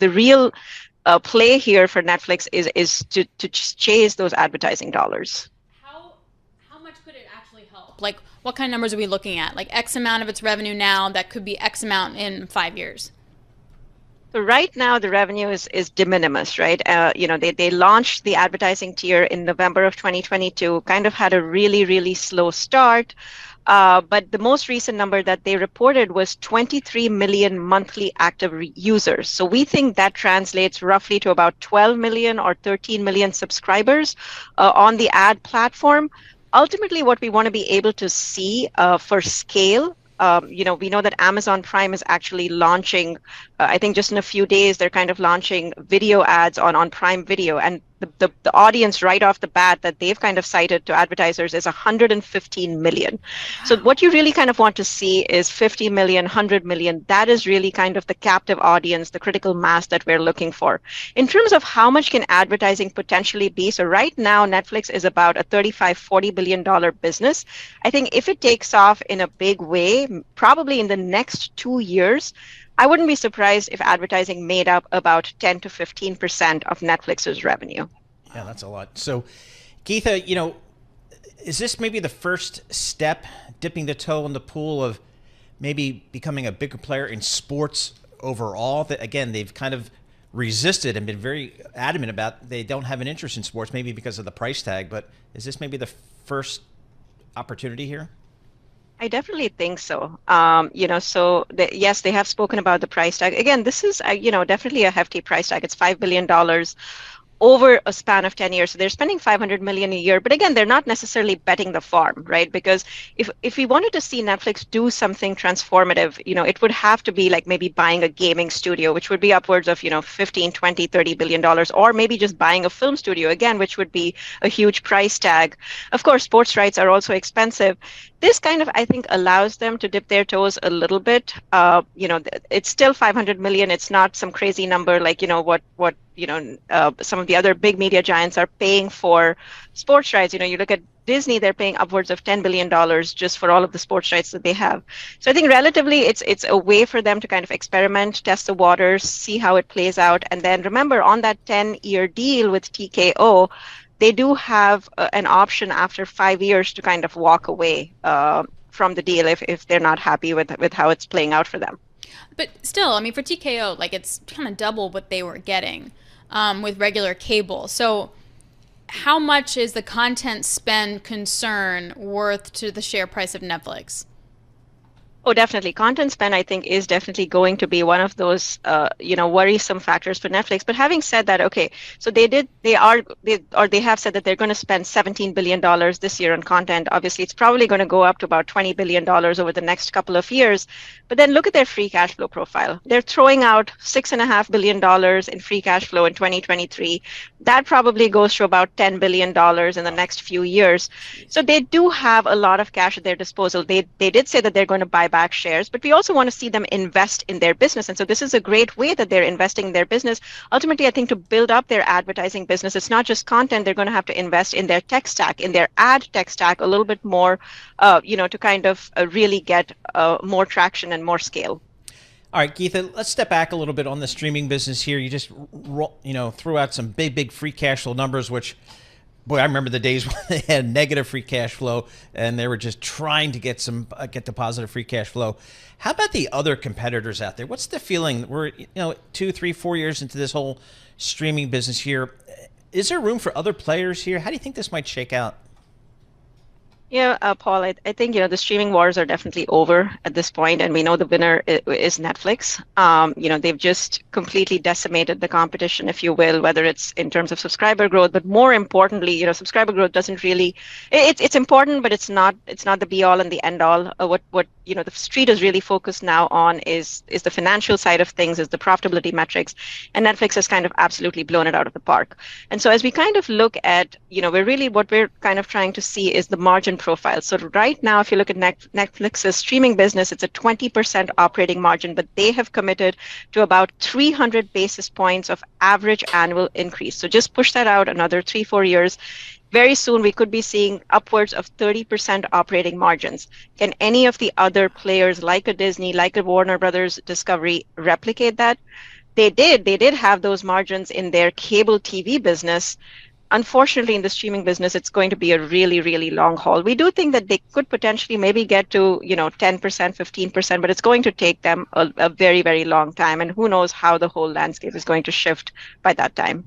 the real play here for Netflix is to chase those advertising dollars. How much could it actually help? Like, what kind of numbers are we looking at? Like X amount of its revenue now that could be X amount in 5 years. So right now the revenue is de minimis, right? They launched the advertising tier in November of 2022, kind of had a really slow start. But the most recent number that they reported was 23 million monthly active users. So we think that translates roughly to about 12 million or 13 million subscribers on the ad platform. Ultimately, what we want to be able to see for scale, we know that Amazon Prime is actually launching, I think just in a few days, they're kind of launching video ads on Prime Video. And the audience right off the bat that they've kind of cited to advertisers is 115 million. So what you really kind of want to see is 50 million, 100 million. That is really kind of the captive audience, the critical mass that we're looking for. In terms of how much can advertising potentially be, so right now Netflix is about a $35-40 billion business. I think if it takes off in a big way, probably in the next 2 years, I wouldn't be surprised if advertising made up about 10 to 15% of Netflix's revenue. Yeah, that's a lot. So, Geetha, is this maybe the first step, dipping the toe in the pool of maybe becoming a bigger player in sports overall? That, again, they've kind of resisted and been very adamant about they don't have an interest in sports, maybe because of the price tag. But is this maybe the first opportunity here? I definitely think so. Yes, they have spoken about the price tag. Again, this is, definitely a hefty price tag. It's $5 billion over a span of 10 years. So they're spending 500 million a year. But again, they're not necessarily betting the farm, right? Because if we wanted to see Netflix do something transformative, it would have to be like maybe buying a gaming studio, which would be upwards of, 15, 20, $30 billion, or maybe just buying a film studio, again, which would be a huge price tag. Of course, sports rights are also expensive. This kind of, I think, allows them to dip their toes a little bit. It's still 500 million. It's not some crazy number like, what some of the other big media giants are paying for sports rights. You look at Disney, they're paying upwards of $10 billion just for all of the sports rights that they have. So I think relatively it's a way for them to kind of experiment, test the waters, see how it plays out. And then remember, on that 10-year deal with TKO, they do have an option after 5 years to kind of walk away from the deal if they're not happy with how it's playing out for them. But still, I mean, for TKO, like it's kind of double what they were getting with regular cable. So how much is the content spend concern worth to the share price of Netflix? Oh, definitely. Content spend, I think, is definitely going to be one of those, worrisome factors for Netflix. But having said that, okay, so they have said that they're going to spend $17 billion this year on content. Obviously, it's probably going to go up to about $20 billion over the next couple of years. But then look at their free cash flow profile. They're throwing out $6.5 billion in free cash flow in 2023. That probably goes to about $10 billion in the next few years. So they do have a lot of cash at their disposal. They did say that they're going to buy back shares, but we also want to see them invest in their business. And so this is a great way that they're investing in their business. Ultimately, I think to build up their advertising business, it's not just content. They're going to have to invest in their tech stack, in their ad tech stack a little bit more, to kind of really get more traction and more scale. All right, Geetha, let's step back a little bit on the streaming business here. You just, threw out some big free cash flow numbers, which, boy, I remember the days when they had negative free cash flow and they were just trying to get the positive free cash flow. How about the other competitors out there? What's the feeling? We're 2, 3, 4 years into this whole streaming business here. Is there room for other players here? How do you think this might shake out? Yeah, Paul, I think, the streaming wars are definitely over at this point, and we know the winner is Netflix. They've just completely decimated the competition, if you will, whether it's in terms of subscriber growth, but more importantly, subscriber growth doesn't really, it's important, but it's not the be all and the end all. What the street is really focused now on is the financial side of things, is the profitability metrics, and Netflix has kind of absolutely blown it out of the park. And so as we kind of look at, what we're kind of trying to see is the margin profile. So right now, if you look at Netflix's streaming business, it's a 20% operating margin, but they have committed to about 300 basis points of average annual increase. So just push that out another 3-4 years. Very soon, we could be seeing upwards of 30% operating margins. Can any of the other players like a Disney, like a Warner Brothers Discovery replicate that? They did have those margins in their cable TV business. Unfortunately, in the streaming business, it's going to be a really, really long haul. We do think that they could potentially maybe get to, 10%, 15%, but it's going to take them a very, very long time. And who knows how the whole landscape is going to shift by that time.